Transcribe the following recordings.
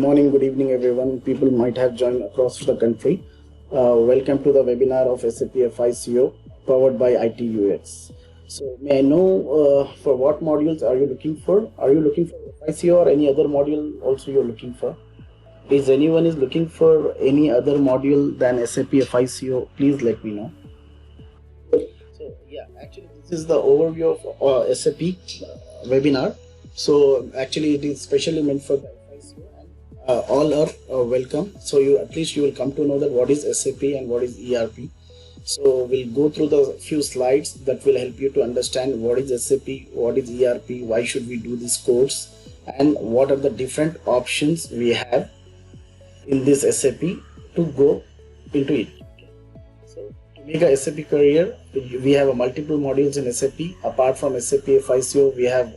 morning, good evening, everyone. People might have joined across the country. Welcome to the webinar of SAP FICO powered by IT/UX. So, may I know for what modules are you looking for? Are you looking for FICO or any other module also you're looking for? Is anyone is looking for any other module than SAP FICO? Please let me know. So, yeah, actually, this is the overview of SAP webinar. So, actually, it is specially meant for the FICO, and all are welcome. So, you will come to know that what is SAP and what is ERP. So, we'll go through the few slides that will help you to understand what is SAP, what is ERP, why should we do this course, and what are the different options we have in this SAP to go into it. So, to make a SAP career, we have multiple modules in SAP. Apart from SAP FICO, we have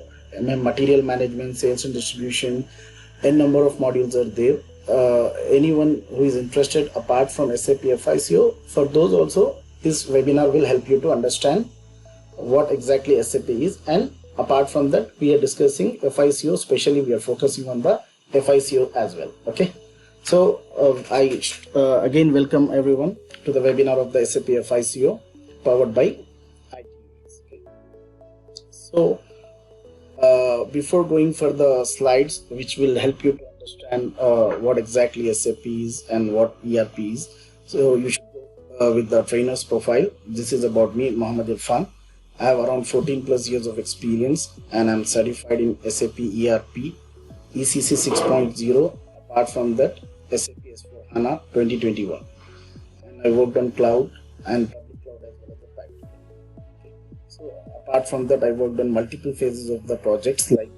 material management, sales and distribution. A number of modules are there. Anyone who is interested apart from SAP FICO, for those also this webinar will help you to understand what exactly SAP is, and apart from that we are discussing FICO, especially we are focusing on the FICO as well. Okay, so I again welcome everyone to the webinar of the SAP FICO powered by IT/UX. Okay. So before going for the slides which will help you to understand what exactly SAP is and what ERP is, so you should go with the trainer's profile. This is about me, Muhammad Irfan. I have around 14 plus years of experience and I'm certified in SAP ERP, ECC 6.0. Apart from that, SAP S/4HANA 2021. And I worked on cloud and public cloud as well as the private cloud. Okay. So apart from that, I worked on multiple phases of the projects like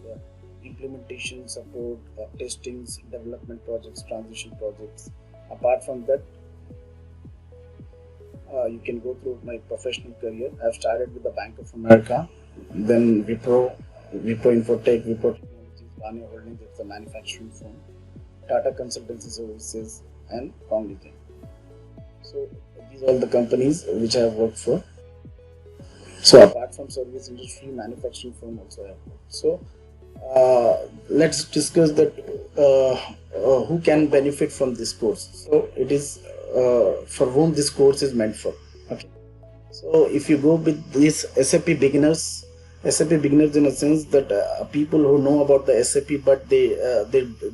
implementation, support, testings, development projects, transition projects. Apart from that, you can go through my professional career. I've started with the Bank of America, then Wipro Infotech, Wipro Technologies, 𝐌𝐚𝐬𝐿 Holdings, it's a manufacturing firm, Tata Consultancy Services, and 𝐼𝐞𝐵. So these are all the companies which I have worked for. So apart from service industry, manufacturing firm also I have worked. So let's discuss that who can benefit from this course. So it is for whom this course is meant for. Okay. So if you go with this SAP beginners in a sense that people who know about the SAP but they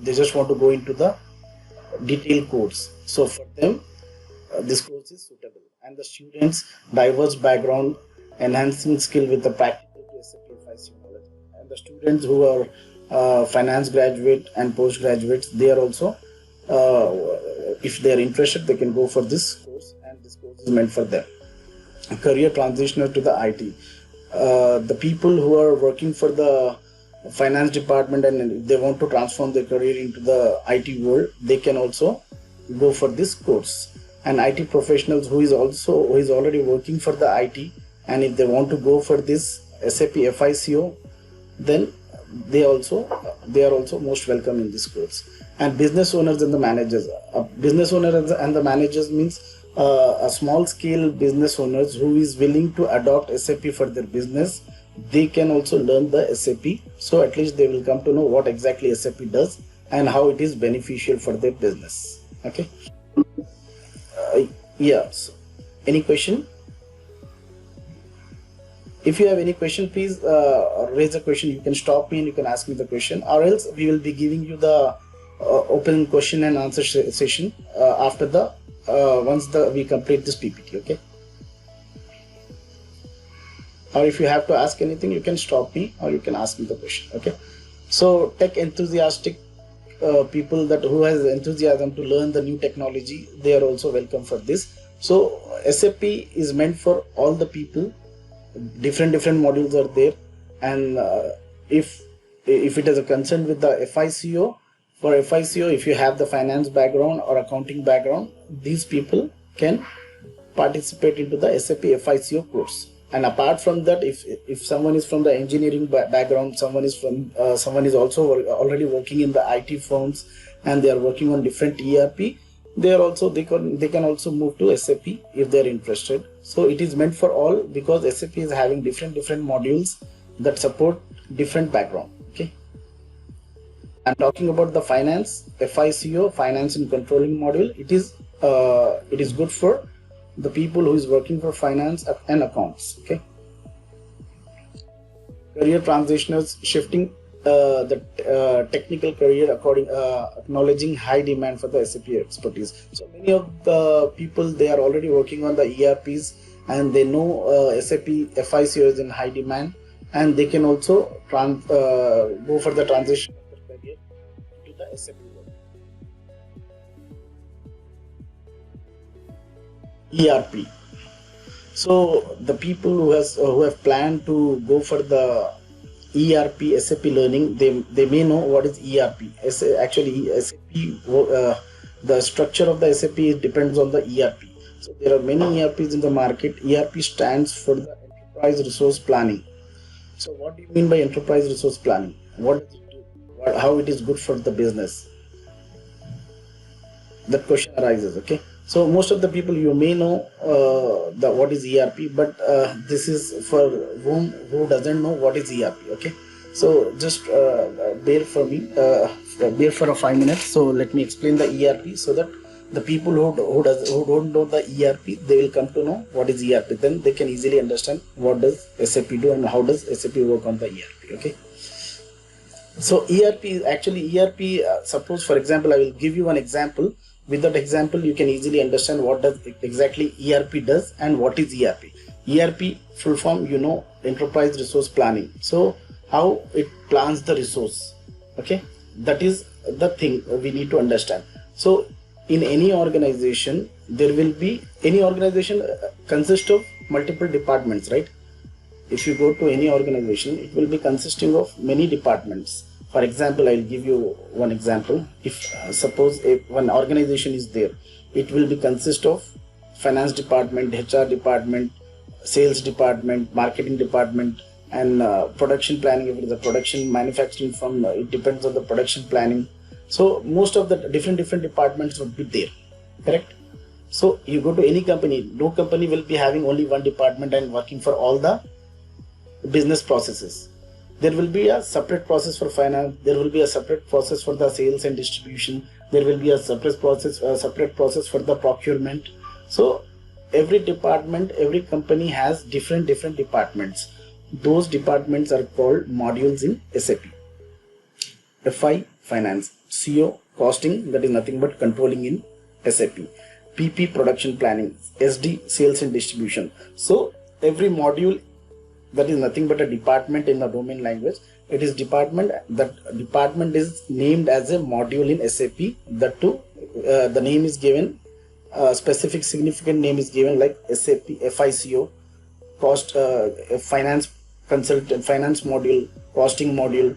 just want to go into the detailed course. So for them this course is suitable, and the students diverse background, enhancing skill with the practical to SAP FICO knowledge, and the students who are finance graduate and postgraduates, they are also if they are interested they can go for this course, and this course is meant for them. Career transitioner to the IT, the people who are working for the finance department and if they want to transform their career into the IT world, they can also go for this course. And IT professionals who is already working for the IT, and if they want to go for this SAP FICO, then they are also most welcome in this course. And business owners and the managers. Business owners and the managers means a small scale business owners who is willing to adopt SAP for their business. They can also learn the SAP, so at least they will come to know what exactly SAP does and how it is beneficial for their business. Okay. Yes. Any question? If you have any question, please raise a question. You can stop me and you can ask me the question, or else we will be giving you the open question and answer session after the once we complete this PPT. Okay. Or if you have to ask anything, you can stop me or you can ask me the question. Okay. So tech enthusiastic people that who has enthusiasm to learn the new technology, they are also welcome for this. So SAP is meant for all the people. Different modules are there, and if it is a concern with the FICO, for FICO, if you have the finance background or accounting background, these people can participate into the SAP FICO course. And apart from that, if someone is from the engineering background, someone is also already working in the IT firms and they are working on different ERP, they can also move to SAP if they are interested. So it is meant for all, because SAP is having different modules that support different background. Okay. I'm talking about the finance, FICO, finance and controlling module. It is good for the people who is working for finance and accounts. Okay. Career transitioners shifting the technical career according acknowledging high demand for the SAP expertise. So many of the people, they are already working on the ERPs and they know SAP FICO is in high demand, and they can also go for the transition of their career to the SAP world. ERP. So the people who have planned to go for the ERP SAP learning, they may know what is ERP. Actually, SAP, the structure of the SAP depends on the ERP. So there are many ERPs in the market. ERP stands for the Enterprise Resource Planning. So what do you mean by Enterprise Resource Planning? What does it do? How it is good for the business? That question arises. Okay. So most of the people, you may know what is ERP, but this is for who doesn't know what is ERP. Okay, so just bear for 5 minutes. So let me explain the ERP, so that the people who don't know the ERP, they will come to know what is ERP. Then they can easily understand what does SAP do and how does SAP work on the ERP. Okay. So ERP is actually suppose, for example, I will give you one example. With that example, you can easily understand what does exactly ERP does and what is ERP. ERP full form, Enterprise Resource Planning. So how it plans the resource. Okay, that is the thing we need to understand. So in any organization, consists of multiple departments, right? If you go to any organization, it will be consisting of many departments. For example, I'll give you one example. If suppose one organization is there, it will be consist of finance department, HR department, sales department, marketing department, and production planning. If it is a production manufacturing firm, it depends on the production planning. So most of the different departments would be there, correct? So you go to any company, no company will be having only one department and working for all the business processes. There will be a separate process for finance. There will be a separate process for the sales and distribution. There will be a separate process for the procurement. So every department, every company has different departments. Those departments are called modules in SAP. FI, finance. CO, costing, that is nothing but controlling in SAP. PP, production planning. SD, sales and distribution. So every module, that is nothing but a department in the domain language. It is department. That department is named as a module in SAP. That too, the name is given, specific significant name is given, like SAP FICO, finance consultant, finance module, costing module,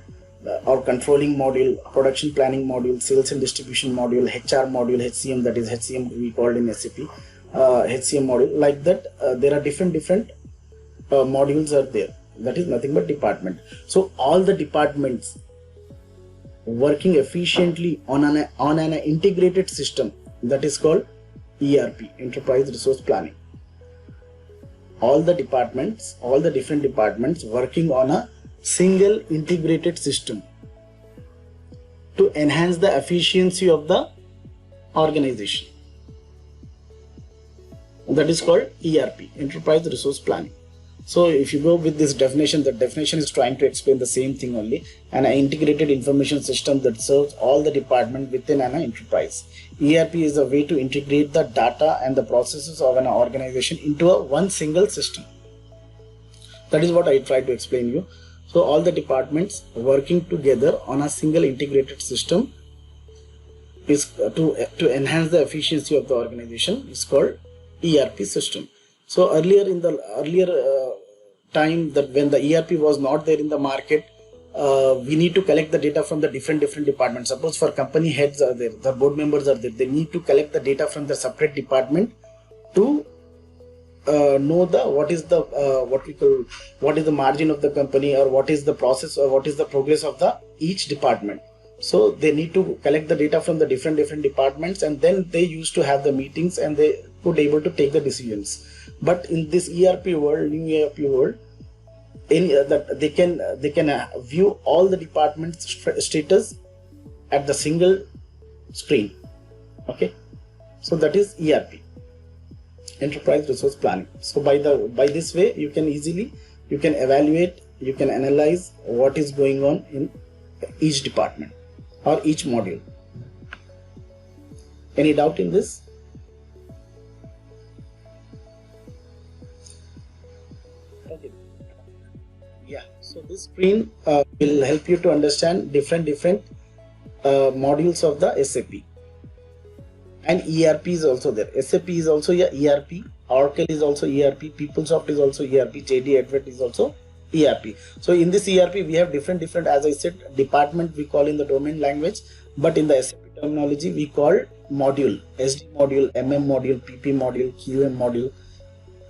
or controlling module, production planning module, sales and distribution module, HR module, HCM, that is HCM we called in SAP, HCM module. Like that, there are different modules are there. That is nothing but department. So all the departments working efficiently on an integrated system, that is called ERP, Enterprise Resource Planning. All the different departments working on a single integrated system to enhance the efficiency of the organization. That is called ERP, Enterprise Resource Planning. So if you go with this definition, the definition is trying to explain the same thing only. An integrated information system that serves all the department within an enterprise. ERP is a way to integrate the data and the processes of an organization into one single system. That is what I tried to explain you. So all the departments working together on a single integrated system is to enhance the efficiency of the organization is called ERP system. So earlier time, that when the ERP was not there in the market, we need to collect the data from the different departments. Suppose for company heads are there, the board members are there, they need to collect the data from the separate department to know what is the margin of the company, or what is the process, or what is the progress of each department. So they need to collect the data from the different departments, and then they used to have the meetings and they could able to take the decisions. But in this ERP world, new ERP world, that they can view all the departments status at the single screen. Okay, so that is ERP, enterprise resource planning. So by this way you can evaluate, you can analyze what is going on in each department or each module. Any doubt in this? Okay. Yeah, so this screen will help you to understand different modules of the SAP. And ERP is also there. SAP is also ERP. Oracle is also ERP. PeopleSoft is also ERP. JD Edwards is also ERP. So in this ERP we have different, as I said, department we call in the domain language, but in the SAP terminology we call module. SD module, MM module, PP module, QM module,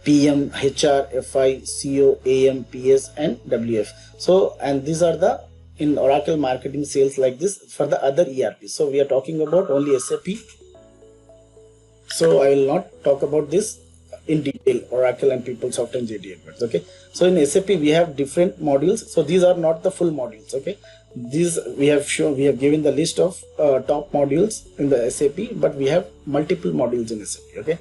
PM, HR, FI, CO, AM, PS and WF. So, and these are the in Oracle marketing sales like this for the other ERP. So we are talking about only SAP. So I will not talk about this in detail, Oracle and PeopleSoft and JD Edwards. Okay, so in SAP we have different modules. So these are not the full modules. Okay, these we have given the list of top modules in the SAP, but we have multiple modules in SAP. Okay,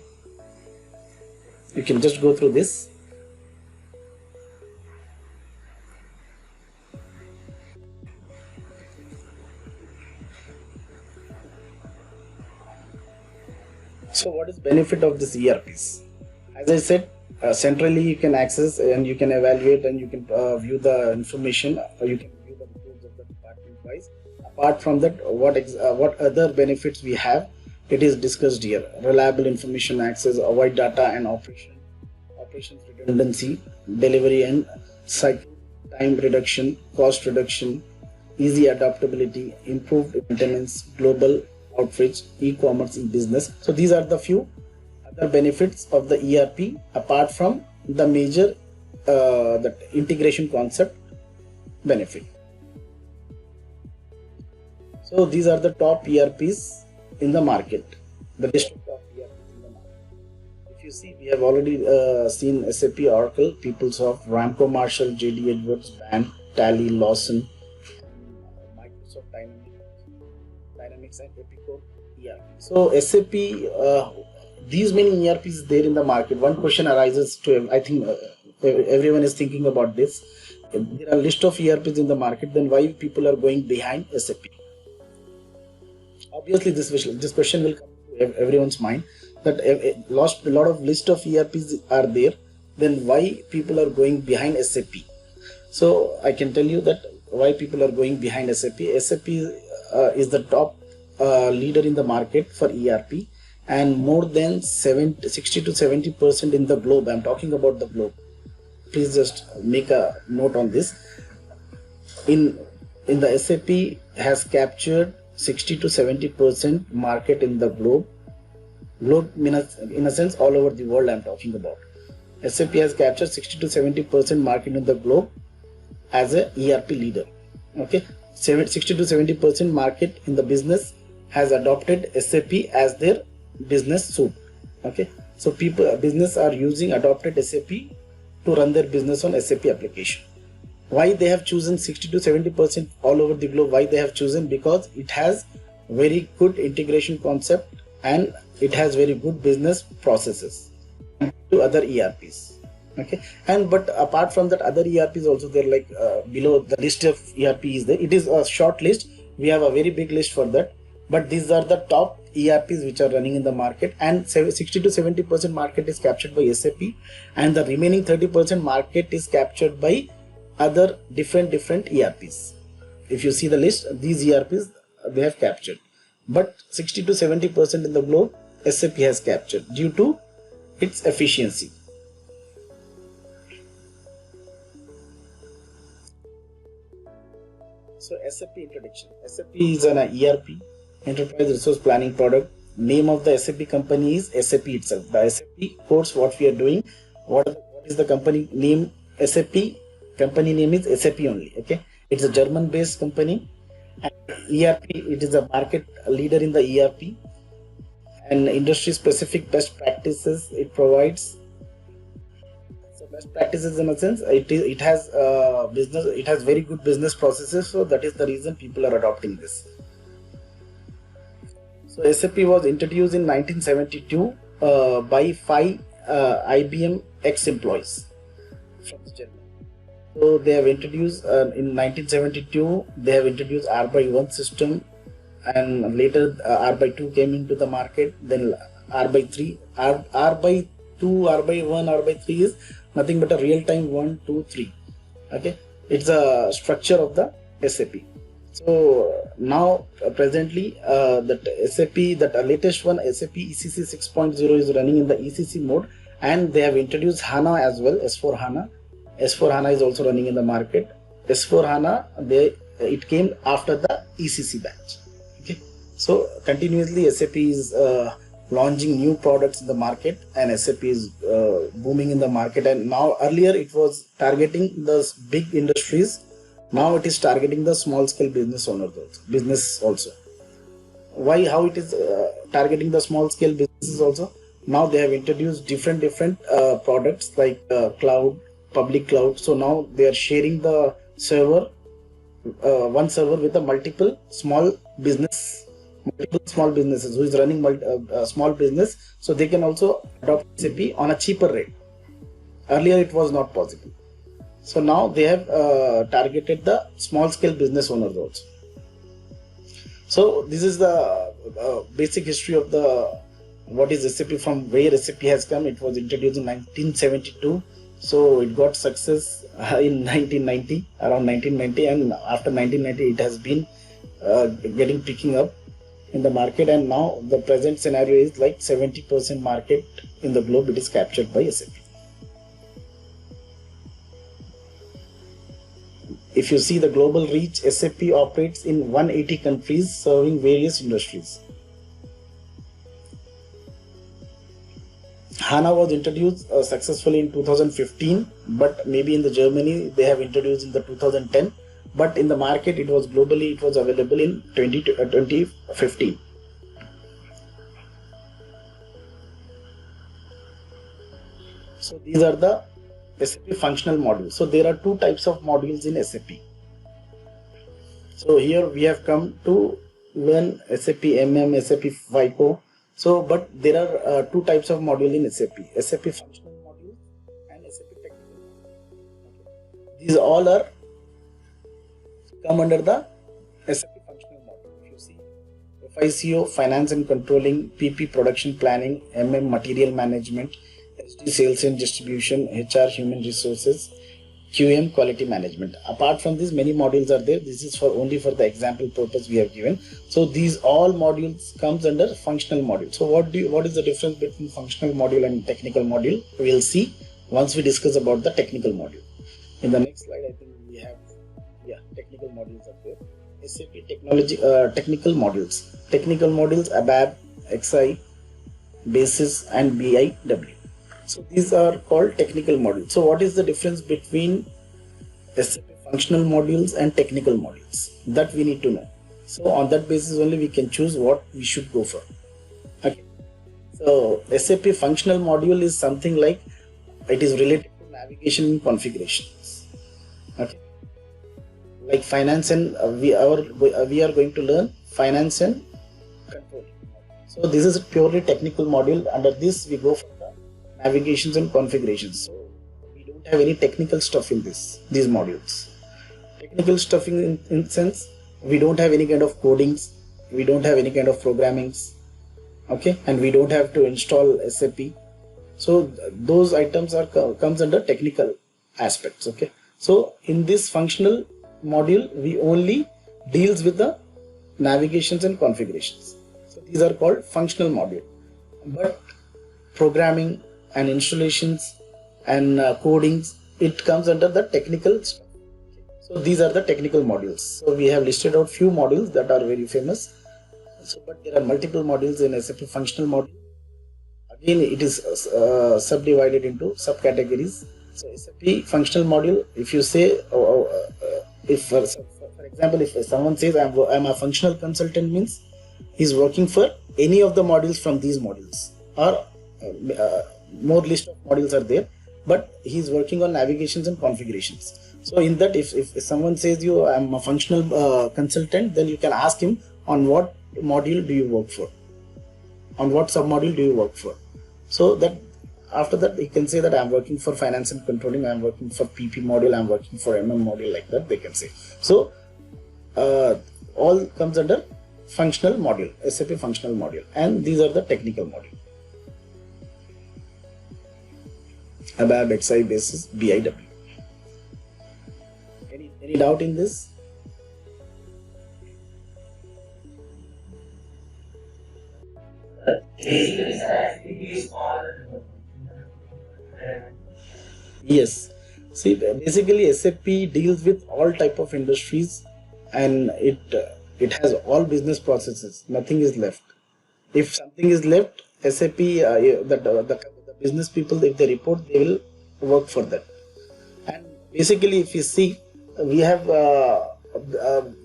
you can just go through this. So what is benefit of this ERPs? As I said, centrally you can access and you can evaluate and you can view the information, or you can view the reports of the department wise. Apart from that, what other benefits we have, it is discussed here. Reliable information access, avoid data and operations redundancy, delivery and cycle time reduction, cost reduction, easy adaptability, improved maintenance, global outreach, e-commerce in business. So these are the few other benefits of the ERP apart from the major that integration concept benefit. So these are the top ERPs in the market, the list of top ERPs in the market. If you see, we have already seen SAP, Oracle, PeopleSoft, Ramco Marshall, JD Edwards, BAM, Tally, Lawson, Microsoft Dynamics and EPICO ERP. So SAP, these many ERPs there in the market. One question arises to, I think everyone is thinking about this. There are a list of ERPs in the market, then why people are going behind SAP? Obviously this question will come to everyone's mind, that a lot of list of ERPs are there, then why people are going behind SAP? So I can tell you that why people are going behind SAP. SAP is the top leader in the market for ERP, and more than 60 to 70% in the globe. I'm talking about the globe. Please just make a note on this. In the SAP has captured 60 to 70% market in the globe. Globe in a sense all over the world I'm talking about. SAP has captured 60 to 70% market in the globe as a ERP leader. Okay, 60 to 70% market in the business has adopted SAP as their business suite. Okay, so business are using adopted SAP to run their business on SAP application. Why they have chosen 60 to 70% all over the globe? Why they have chosen? Because it has very good integration concept and it has very good business processes to other ERPs. Okay, and but apart from that, other ERPs also there, like below the list of ERP is there. It is a short list. We have a very big list for that, but these are the top ERPs which are running in the market, and 60 to 70% market is captured by SAP, and the remaining 30% market is captured by other different ERPs. If you see the list, these ERPs they have captured, but 60 to 70% in the globe SAP has captured due to its efficiency. So SAP introduction. SAP is an ERP, enterprise resource planning product. Name of the SAP company is SAP itself. The SAP course what we are doing, what is the company name? SAP company name is SAP only. Okay, it's a German based company, and ERP, it is a market leader in the ERP, and industry specific best practices it provides. So best practices in a sense, it has business, it has very good business processes, so that is the reason people are adopting this. So SAP was introduced in 1972 by 5 IBM ex-employees from Germany. So they have introduced in 1972. They have introduced R/1 system, and later R/2 came into the market. Then R/3, R/2, R/1, R/3 is nothing but a real-time 1, 2, 3. Okay, it's a structure of the SAP. So now presently that SAP, that latest one, SAP ECC 6.0 is running in the ECC mode, and they have introduced HANA as well, S4 HANA. S4 HANA is also running in the market. S4 HANA, it came after the ECC batch. Okay, so continuously SAP is launching new products in the market, and SAP is booming in the market. And now earlier it was targeting the big industries. Now it is targeting the small scale business owners also. Why? How it is targeting the small scale businesses also? Now they have introduced different products like cloud, public cloud. So now they are sharing the server, one server with a multiple small businesses who is running small business. So they can also adopt SAP on a cheaper rate. Earlier it was not possible. So now they have targeted the small scale business owners also. So this is the basic history of what is SAP, from where SAP has come. It was introduced in 1972. So it got success in 1990, around 1990, and after 1990 it has been picking up in the market, and now the present scenario is like 70% market in the globe it is captured by SAP. If you see the global reach, SAP operates in 180 countries serving various industries. HANA was introduced successfully in 2015, but maybe in the Germany they have introduced in the 2010, but in the market it was globally, it was available in 2015. So these are the SAP functional modules. So there are two types of modules in SAP. So here we have come to learn SAP MM, SAP FICO. So, but there are two types of module in SAP: SAP functional module and SAP technical module. These all are come under the SAP functional module. If you see FICO, finance and controlling, PP production planning, MM material management, SD sales and distribution, HR human resources, QM quality management. Apart from this, many modules are there. This is only for the example purpose we have given. So these all modules comes under functional module. So what is the difference between functional module and technical module? We will see once we discuss about the technical module. In the next slide, I think we have technical modules are there. SAP technology technical modules. Technical modules: ABAP, XI, Basis, and BIW. So these are called technical modules. So what is the difference between SAP functional modules and technical modules? That we need to know. So on that basis only we can choose what we should go for. Okay. So SAP functional module is something like, it is related to navigation and configurations. Okay. Like finance and we are going to learn finance and control. So this is a purely technical module. Under this we go for navigations and configurations. So we don't have any technical stuff in these modules. Technical stuff in sense, we don't have any kind of codings, we don't have any kind of programmings, okay, and we don't have to install SAP. So those items comes under technical aspects. Okay, so in this functional module we only deals with the navigations and configurations. So these are called functional module. But programming and installations and codings, it comes under the technical stuff. So these are the technical modules. So we have listed out few modules that are very famous. So, but there are multiple modules in SAP functional module. Again, it is subdivided into subcategories. So SAP functional module, if you say, if for example, if someone says I'm a functional consultant, means he's working for any of the modules from these modules, or more list of modules are there, but he's working on navigations and configurations. So in that, if someone says I'm a functional consultant, then you can ask him on what module do you work for. on what submodule do you work for. So that after that you can say that I'm working for finance and controlling, I'm working for PP module, I'm working for MM module, like that they can say. So all comes under functional module, SAP functional module, and these are the technical module. ABAP, XI basis, BIW. Any doubt in this? Yes. See, basically SAP deals with all type of industries, and it has all business processes. Nothing is left. If something is left, SAP the business people, if they report, they will work for that. And basically, if you see, we have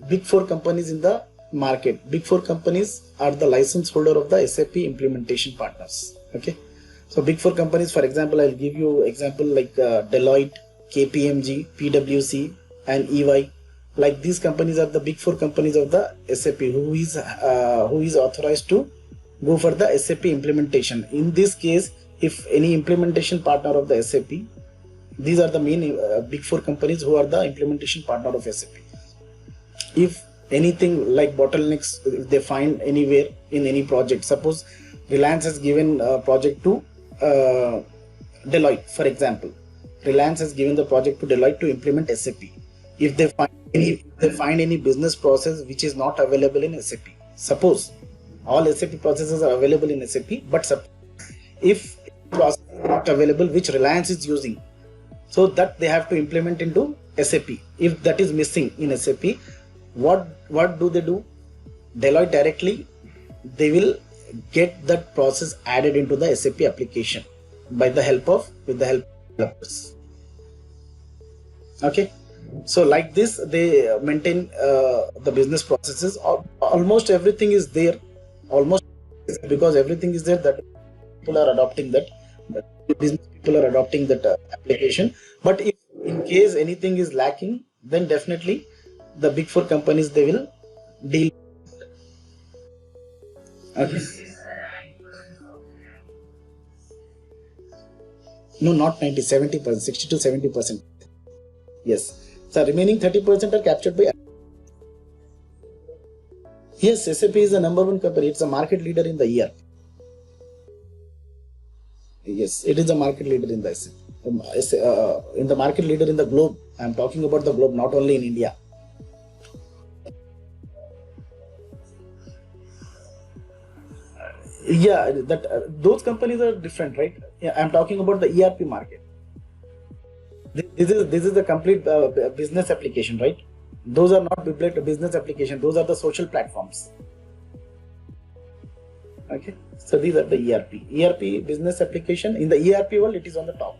big four companies in the market. Big four companies are the license holder of the SAP implementation partners. Okay, so big four companies, for example, I'll give you example like Deloitte, KPMG, PwC, and EY. Like these companies are the big four companies of the SAP who is authorized to go for the SAP implementation. In this case, if any implementation partner of the SAP, these are the main big four companies who are the implementation partner of SAP. If anything like bottlenecks, if they find anywhere in any project, suppose Reliance has given a project to Deloitte, for example. Reliance has given the project to Deloitte to implement SAP. If they find any business process which is not available in SAP, suppose all SAP processes are available in SAP, but if process is not available which Reliance is using, so that they have to implement into SAP. If that is missing in SAP, what do? Deloitte directly, they will get that process added into the SAP application with the help of developers. Okay, so like this they maintain the business processes. Almost everything is there, because everything is there, that people are adopting that, business people are adopting that application. But if in case anything is lacking, then definitely the big four companies, they will deal. Okay. No, not 90, 70%, 60 to 70%. Yes. So remaining 30% are captured by. Yes, SAP is the number one company. It's a market leader in the ERP. Yes, it is a market leader in the SAP. In the market leader in the globe. I am talking about the globe, not only in India. Yeah, those companies are different, right? Yeah, I'm talking about the ERP market. This is the complete business application, right? Those are not business application. Those are the social platforms. Okay, so these are the ERP business application. In the ERP world, it is on the top.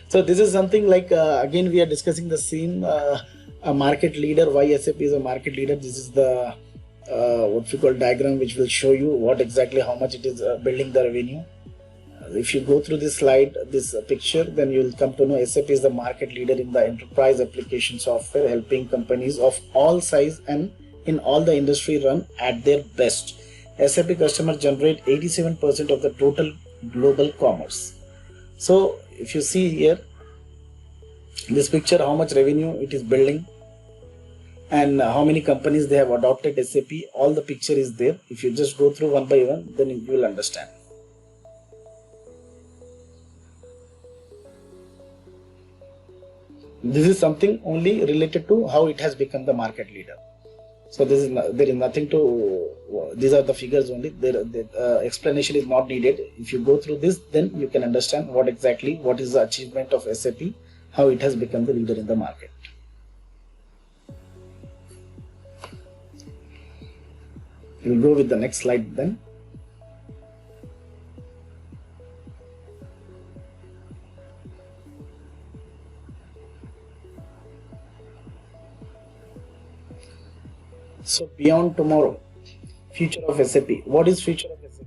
So this is something like again we are discussing the same a market leader. Why SAP is a market leader? This is the what we call diagram, which will show you what exactly how much it is building the revenue. If you go through this slide, this picture, then you will come to know SAP is the market leader in the enterprise application software, helping companies of all size and in all the industry run at their best. SAP customers generate 87% of the total global commerce. So if you see here, this picture, how much revenue it is building, and how many companies they have adopted SAP, all the picture is there. If you just go through one by one, then you will understand. This is something only related to how it has become the market leader. So there is nothing to, these are the figures only. The explanation is not needed. If you go through this, then you can understand what is the achievement of SAP, how it has become the leader in the market. We'll go with the next slide then. So beyond tomorrow, future of SAP. What is future of SAP?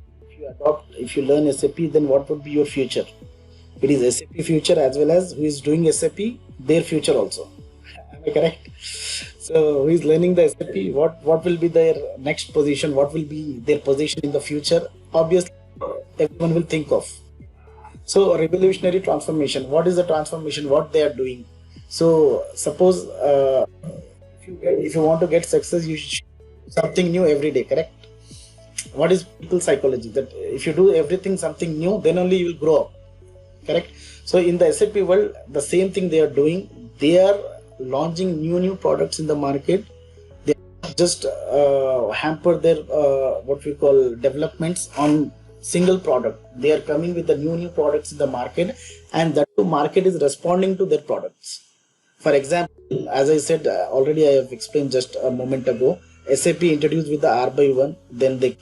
If you learn SAP, then what would be your future? It is SAP future as well as who is doing SAP, their future also. Am I correct? So who is learning the SAP? What will be their next position? What will be their position in the future? Obviously, everyone will think of. So revolutionary transformation. What is the transformation? What they are doing? So suppose if you want to get success, you should do something new every day. Correct? What is people psychology? That if you do everything something new, then only you will grow up. Correct? So in the SAP world, the same thing they are doing. They are launching new products in the market. They just hamper their what we call developments on single product. They are coming with the new products in the market, and that market is responding to their products. For example, as I said already, I have explained just a moment ago. SAP introduced with the R/1, then they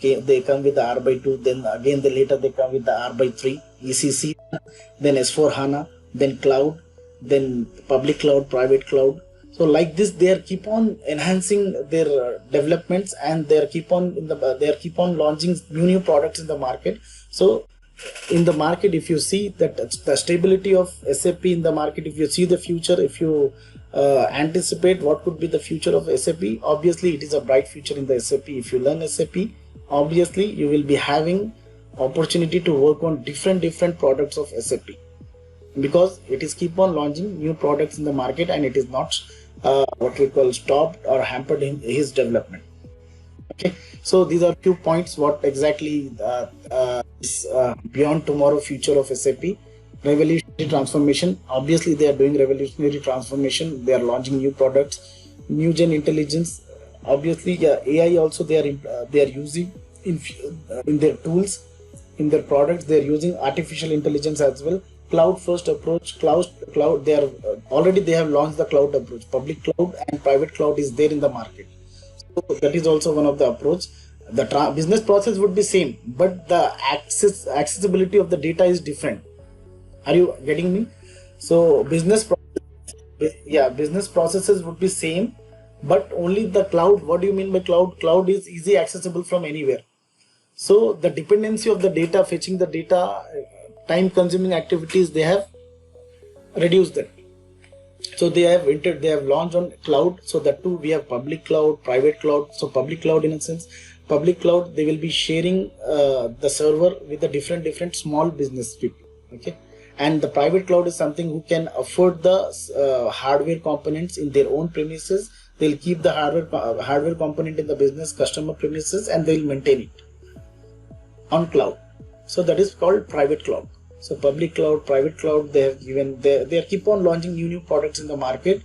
come with the R/2, then again later they come with the R/3, ECC, then S4 HANA, then cloud, then public cloud, private cloud. So like this, they are keep on enhancing their developments, and they are keep on launching new products in the market. So in the market, if you see that the stability of SAP in the market, if you see the future, if you anticipate what could be the future of SAP, obviously it is a bright future in the SAP. If you learn SAP, obviously you will be having opportunity to work on different products of SAP, because it is keep on launching new products in the market, and it is not what we call stopped or hampered in his development. Okay, so these are few points what exactly is beyond tomorrow future of SAP. Revolutionary transformation. Obviously they are doing revolutionary transformation. They are launching new products, new gen intelligence. Obviously, yeah, AI also they are using in their tools, in their products. They are using artificial intelligence as well. Cloud first approach. Cloud they are already they have launched the cloud approach. Public cloud and private cloud is there in the market. So that is also one of the approach. The business process would be same, but the accessibility of the data is different. Are you getting me? So business processes would be same, but only the cloud. What do you mean by cloud? Cloud is easy accessible from anywhere. So the dependency of the data, fetching the data, time consuming activities, they have reduced that. So they have launched on cloud. So that too, we have public cloud, private cloud. So public cloud, in a sense, public cloud, they will be sharing the server with the different small business people. Okay, and the private cloud is something who can afford the hardware components in their own premises. They'll keep the hardware component in the business customer premises, and they'll maintain it on cloud. So that is called private cloud. So public cloud, private cloud, they have given they keep on launching new products in the market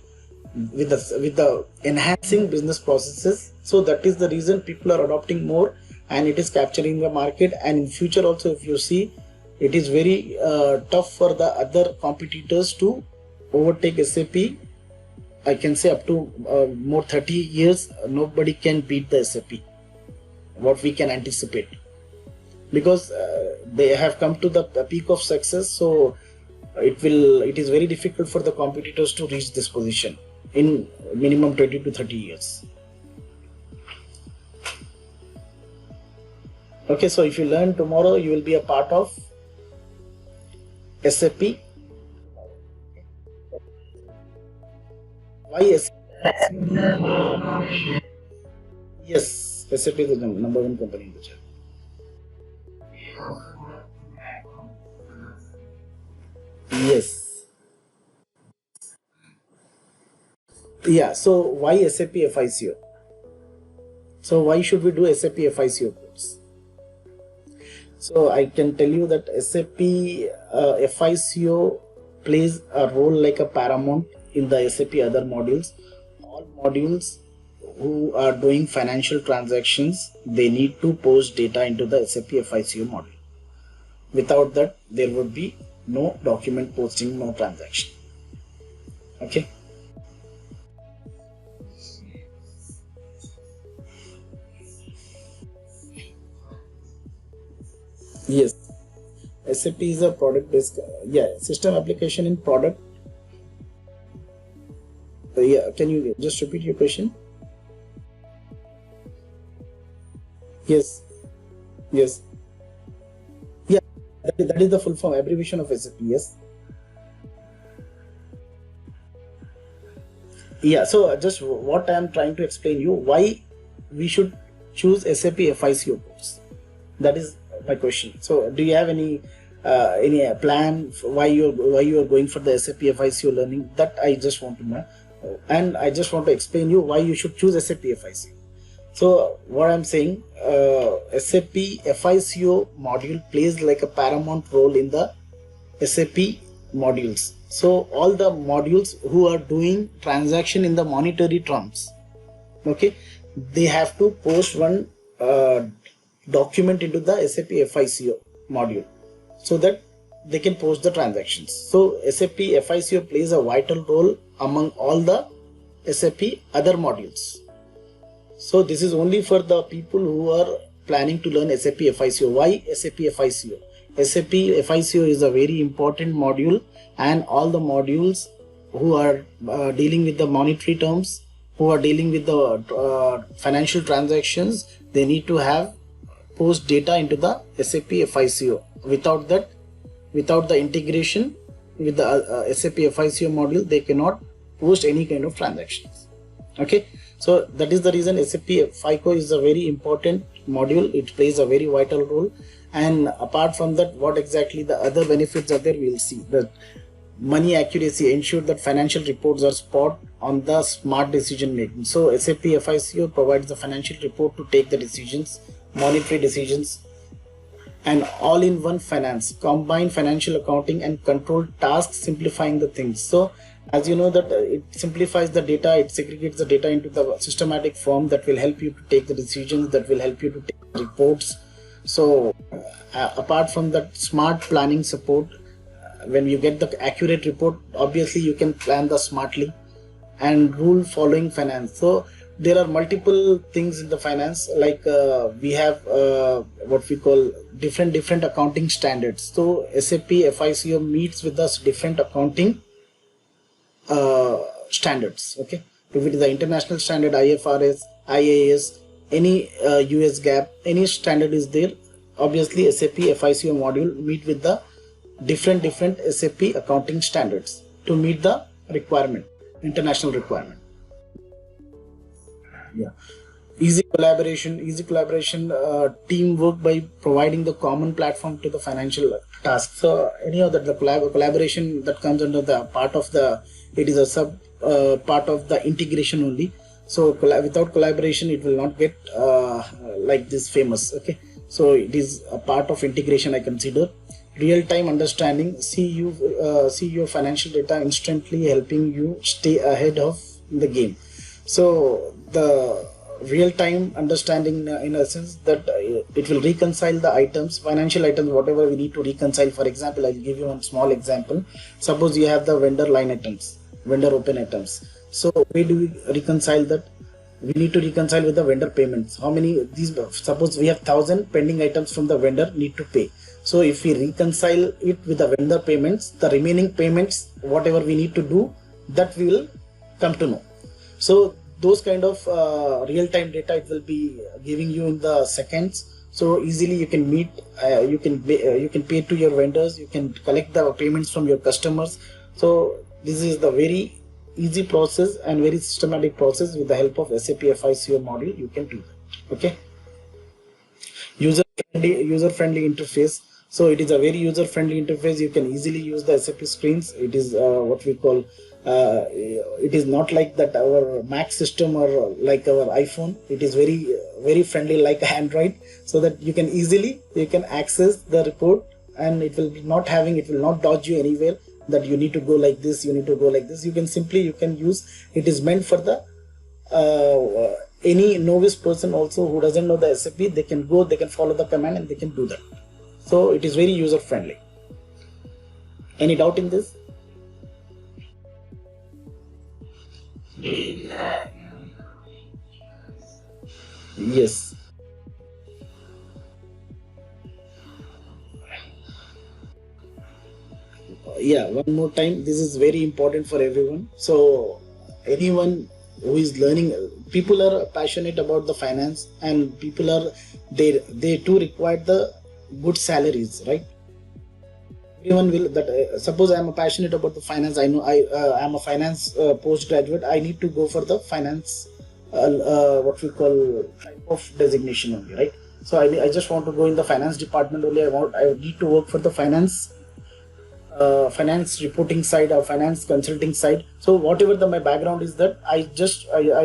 with the enhancing business processes. So that is the reason people are adopting more, and it is capturing the market. And in future also, if you see, it is very tough for the other competitors to overtake SAP. I can say up to more 30 years, nobody can beat the SAP. What we can anticipate, because they have come to the peak of success. So it is very difficult for the competitors to reach this position in minimum 20 to 30 years. Okay, so if you learn tomorrow, you will be a part of SAP. Why SAP? Yes, SAP is the number one company in the chat. Yes. Yeah, so why SAP FICO? So why should we do SAP FICO course? So I can tell you that SAP FICO plays a role like a paramount in the SAP other modules. All modules who are doing financial transactions, they need to post data into the SAP FICO module. Without that, there would be no document posting, no transaction. Okay. Yes, SAP is a product based, system application in product. Can you just repeat your question? Yes, yes, yeah. That is the full form abbreviation of SAP. Yes. Yeah, so just what I am trying to explain you, why we should choose SAP FICO course. That is my question. So do you have any plan for why you are going for the SAP FICO learning? That I just want to know, and I just want to explain you why you should choose SAP FICO. So what I'm saying, SAP FICO module plays like a paramount role in the SAP modules. So all the modules who are doing transaction in the monetary terms, okay, they have to post one document into the SAP FICO module so that they can post the transactions. So SAP FICO plays a vital role among all the SAP other modules. So this is only for the people who are planning to learn SAP FICO. Why SAP FICO? SAP FICO is a very important module, and all the modules who are dealing with the monetary terms, who are dealing with the financial transactions, they need to have post data into the SAP FICO. Without that, without the integration with the SAP FICO module, they cannot post any kind of transactions. Okay, so that is the reason SAP FICO is a very important module. It plays a very vital role. And apart from that, what exactly the other benefits are there, we'll see. The money accuracy, ensure that financial reports are spot on the smart decision making. So SAP FICO provides the financial report to take the decisions, monetary decisions, and all-in-one finance, combine financial accounting and control tasks, simplifying the things. So as you know that it simplifies the data, it segregates the data into the systematic form that will help you to take the decisions, that will help you to take the reports. So apart from that, smart planning support, when you get the accurate report, obviously you can plan the smartly, and rule following finance. So there are multiple things in the finance, like we have what we call different accounting standards. So SAP FICO meets with us different accounting standards. Okay, if it is the international standard, IFRS, IAS, any US GAAP, any standard is there, obviously SAP FICO module meet with the different SAP accounting standards to meet the requirement, international requirement. Yeah, easy collaboration, teamwork by providing the common platform to the financial task. So any of the collaboration that comes under the part of the, it is a sub part of the integration only. So without collaboration, it will not get like this famous. Okay, so it is a part of integration, I consider. Real-time understanding, see your financial data instantly, helping you stay ahead of the game. So the real-time understanding, in a sense that it will reconcile the items, financial items, whatever we need to reconcile. For example, I'll give you one small example. Suppose you have the vendor line items, vendor open items. So where do we reconcile that? We need to reconcile with the vendor payments. How many these? Suppose we have 1,000 pending items from the vendor need to pay. So if we reconcile it with the vendor payments, the remaining payments, whatever we need to do, that we will come to know. So those kind of real-time data it will be giving you in the seconds. So easily you can meet, you can pay to your vendors, you can collect the payments from your customers. So this is the very easy process and very systematic process. With the help of SAP FICO module, you can do that. Okay. User-friendly interface. So it is a very user-friendly interface. You can easily use the SAP screens. It is what we call, it is not like that our Mac system or like our iPhone. It is very friendly like Android, so that you can easily access the report, and it will not dodge you anywhere, that you need to go like this, you need to go like this. You can use, it is meant for the any novice person also who doesn't know the SAP, they can follow the command and they can do that. So it is very user friendly. Any doubt in this? Yes. Yeah, one more time, this is very important for everyone. So anyone who is learning, people are passionate about the finance, and people are they too require the good salaries, right? everyone will that suppose I am passionate about the finance. I know I am a finance postgraduate. I need to go for the finance what we call type of designation only, right? So I just want to go in the finance department only. I need to work for the finance reporting side or finance consulting side. So whatever my background is, that I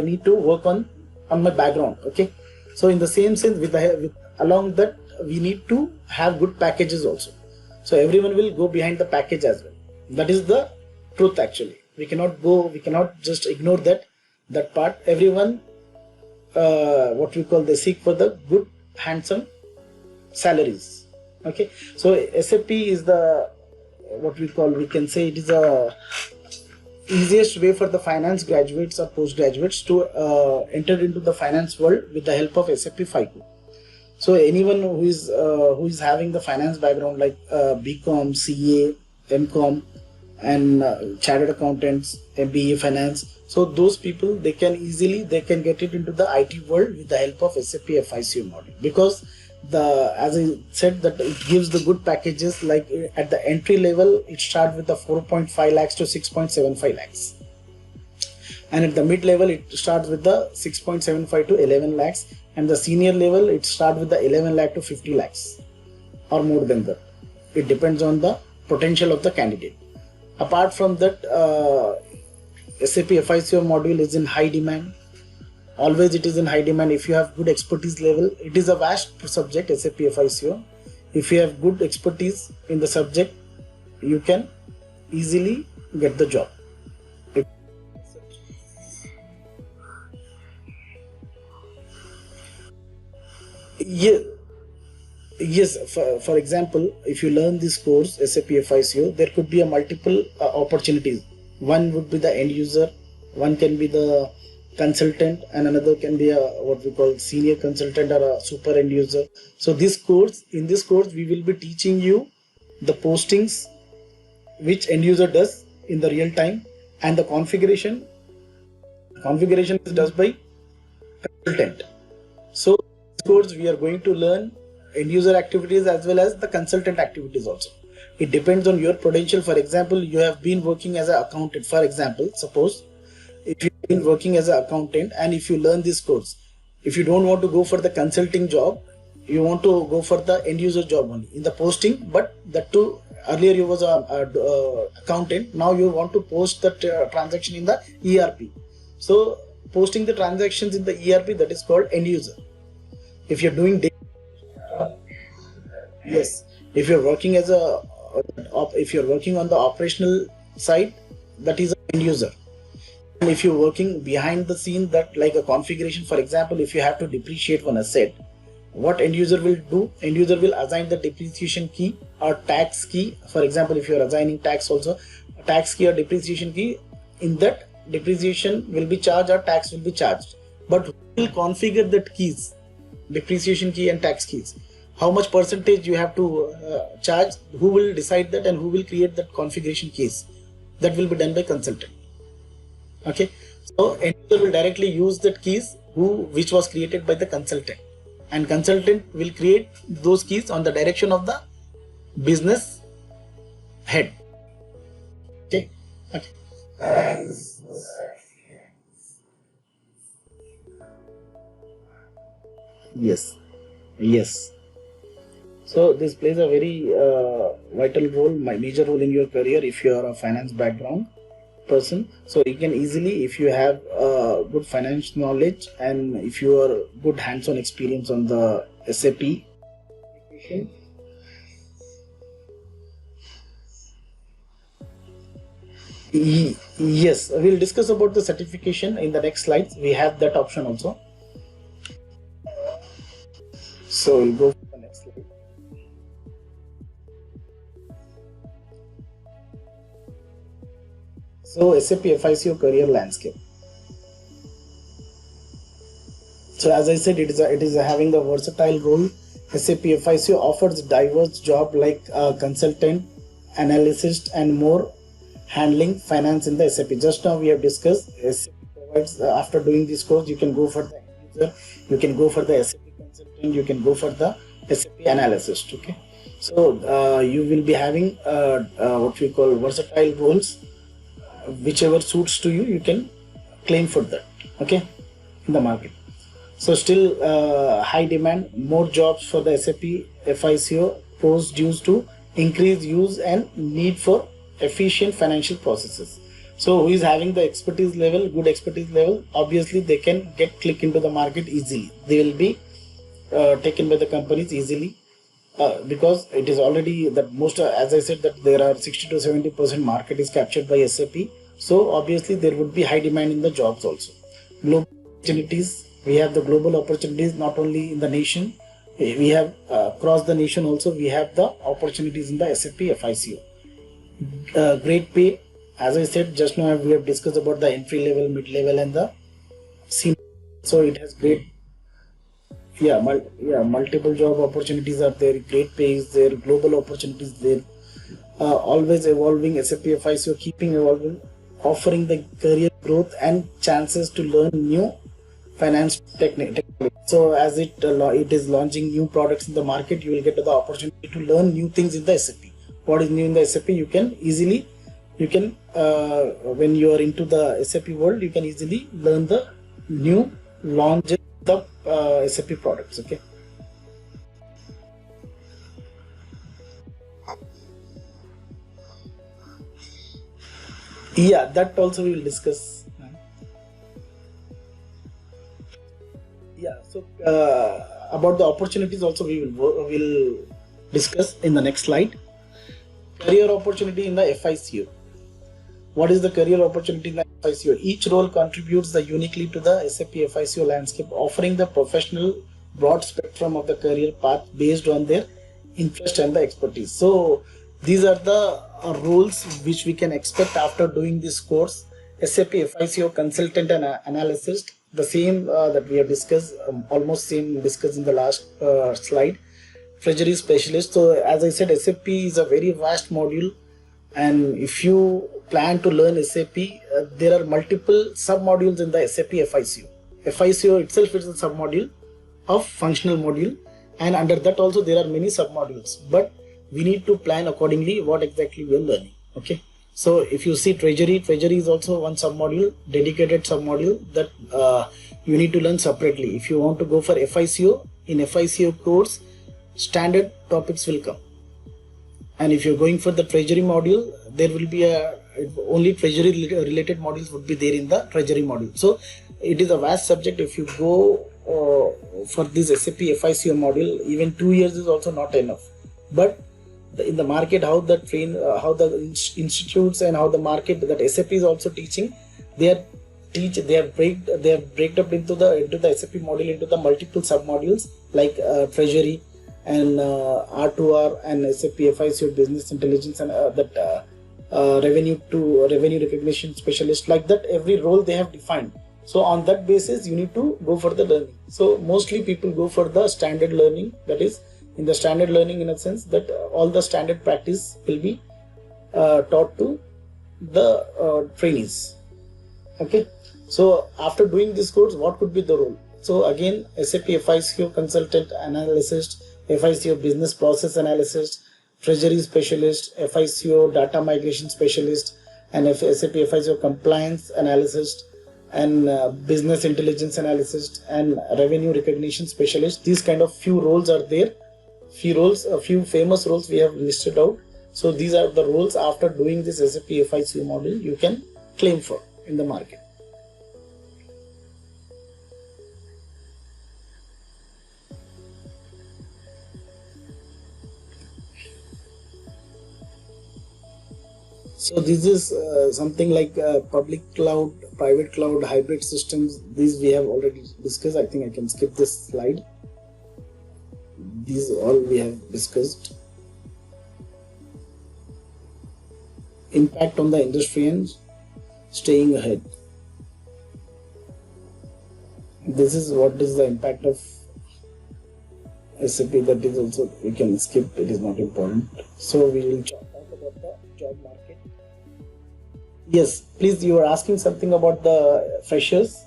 need to work on my background. Okay. So in the same sense, along that, we need to have good packages also. So everyone will go behind the package as well. That is the truth actually. We cannot just ignore that part. Everyone they seek for the good handsome salaries. Okay. So SAP is the we can say it is a easiest way for the finance graduates or postgraduates to enter into the finance world with the help of SAP FICO. So anyone who is having the finance background like BCom, CA, MCom, and chartered accountants, MBA finance. So those people, they can get it into the IT world with the help of SAP FICO module, because as I said, that it gives the good packages. Like at the entry level, it starts with the 4.5 lakhs to 6.75 lakhs. And at the mid level, it starts with the 6.75 to 11 lakhs. And the senior level, it starts with the 11 lakh to 50 lakhs or more than that. It depends on the potential of the candidate. Apart from that, SAP FICO module is in high demand. Always it is in high demand. If you have good expertise level, it is a vast subject, SAP FICO. If you have good expertise in the subject, you can easily get the job. Yes, for example, if you learn this course, SAP FICO, there could be a multiple opportunities. One would be the end user, one can be the consultant, and another can be a senior consultant or a super end user. So in this course we will be teaching you the postings which end user does in the real time, and the configuration is done by consultant. So in this course we are going to learn end user activities as well as the consultant activities also. It depends on your potential. For example, you have been working as an accountant. For example, suppose if you've been working as an accountant, and if you learn this course, if you don't want to go for the consulting job, you want to go for the end user job only in the posting, but that too, earlier you was a accountant, now you want to post the transaction in the ERP. So posting the transactions in the ERP, that is called end user. If you're doing yes, if you're working as if you're working on the operational side, that is an end user. And if you're working behind the scene, that like a configuration, for example, if you have to depreciate one asset, what end user will do? End user will assign the depreciation key or tax key. For example, if you are assigning tax also, tax key or depreciation key, in that depreciation will be charged or tax will be charged. But who will configure that keys, depreciation key and tax keys? How much percentage you have to charge? Who will decide that, and who will create that configuration keys? That will be done by consultant. Okay, so end user will directly use that keys which was created by the consultant, and consultant will create those keys on the direction of the business head. Okay. Yes. So this plays a very vital role, major role in your career if you are a finance background person. So you can easily, if you have good finance knowledge and if you are good hands-on experience on the SAP application, yes, we'll discuss about the certification in the next slides. We have that option also. So we'll go for the next slide. So SAP FICO career landscape. So as I said, it is having the versatile role. SAP FICO offers diverse job like consultant, analyst, and more, handling finance in the SAP. Just now we have discussed SAP provides after doing this course, you can go for the user, you can go for the SAP consultant, you can go for the SAP analyst. Okay. So you will be having what we call versatile roles, whichever suits to you, you can claim for that, okay, in the market. So still high demand, more jobs for the SAP FICO pros due to increased use and need for efficient financial processes. So who is having the expertise level, good expertise level, obviously they can get click into the market easily. They will be taken by the companies easily because it is already that most, as I said, that there are 60 to 70% market is captured by SAP. So obviously there would be high demand in the jobs also. Global opportunities, we have the global opportunities not only in the nation, we have across the nation also, we have the opportunities in the SAP FICO. Great pay, as I said just now, we have discussed about the entry level, mid level and the senior. So it has great, multiple job opportunities are there, great pay is there, global opportunities there, always evolving. SAP FICO keeping evolving, offering the career growth and chances to learn new finance techniques. So as it is launching new products in the market, you will get the opportunity to learn new things in the SAP. What is new in the SAP, you can when you are into the SAP world, you can easily learn the new launches of SAP products, okay. Yeah, that also we will discuss. Yeah, so about the opportunities also we will discuss in the next slide. Career opportunity in the FICO. What is the career opportunity in the FICO? Each role contributes uniquely to the SAP FICO landscape, offering the professional broad spectrum of the career path based on their interest and the expertise. So these are the roles which we can expect after doing this course. SAP FICO consultant and analyst, the same that we have discussed, almost same discussed in the last slide. Treasury specialist. So as I said, SAP is a very vast module, and if you plan to learn SAP, there are multiple sub-modules in the SAP FICO. FICO itself is a sub-module of functional module, and under that also there are many sub-modules, but we need to plan accordingly what exactly we are learning, okay. So if you see treasury is also one sub-module, dedicated sub-module that you need to learn separately. If you want to go for FICO, in FICO course standard topics will come, and if you're going for the treasury module, there will be only treasury related modules would be there in the treasury module. So it is a vast subject. If you go for this SAP FICO module, even 2 years is also not enough. But in the market, how the institutes and how the market that SAP is also teaching, they have break up into the SAP module into the multiple sub modules like treasury and R2R and SAP FICO business intelligence and revenue recognition specialist, like that every role they have defined. So on that basis you need to go for the learning. So mostly people go for the standard learning, that is in the standard learning in a sense that all the standard practice will be taught to the trainees, okay. So after doing this course, what could be the role? So again, SAP FICO consultant analyst, FICO business process analyst, treasury specialist, FICO data migration specialist, and SAP FICO compliance analyst, and business intelligence analyst, and revenue recognition specialist. These kind of few roles are there. A few famous roles we have listed out. So these are the roles after doing this SAP FICO module you can claim for in the market. So this is something like public cloud, private cloud, hybrid systems. These we have already discussed. I think I can skip this slide. These all we have discussed. Impact on the industry and staying ahead. This is what is the impact of SAP. That is also we can skip. It is not important. So we will talk about the job market. Yes, please. You are asking something about the freshers.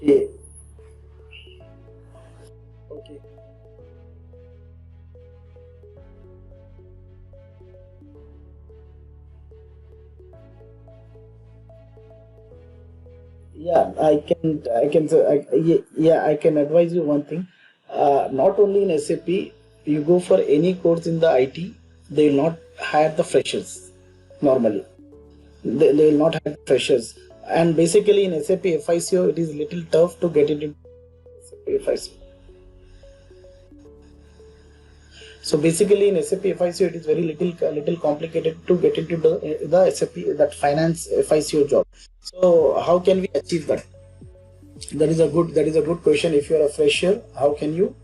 Okay. Okay. Yeah, I can advise you one thing. Not only in SAP, you go for any course in the IT, they will not hire the freshers normally. They will not hire freshers. And basically in SAP FICO, it is little tough to get into SAP FICO. So basically in SAP FICO, it is very little complicated to get into the SAP that finance FICO job. So how can we achieve that? That is a good question. If you are a fresher, how can you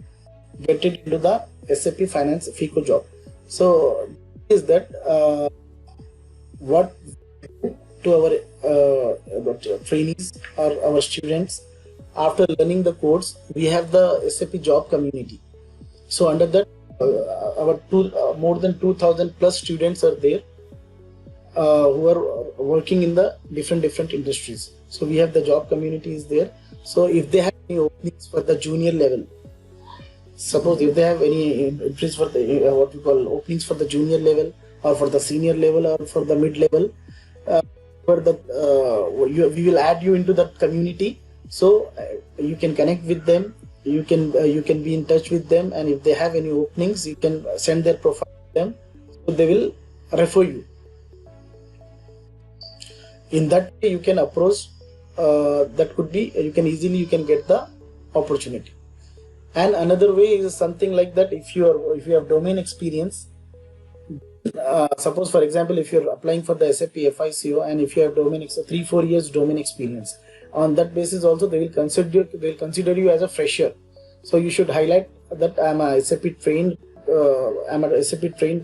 get it into the SAP Finance FICO job? So is that what to our trainees or our students, after learning the course, we have the SAP job community. So under that, more than 2000 plus students are there who are working in the different industries. So we have the job community is there. So if they have any openings for the junior level, suppose if they have any entries for the what we call openings for the junior level or for the senior level or for the mid level, for the we will add you into that community. So you can connect with them, you can be in touch with them, and if they have any openings, you can send their profile to them, so they will refer you. In that way you can approach, that could be, you can get the opportunity. And another way is something like that, if you have domain experience, suppose for example, if you're applying for the SAP FICO and if you have 3-4 years domain experience, on that basis also they will consider you as a fresher. So you should highlight that I'm a SAP trained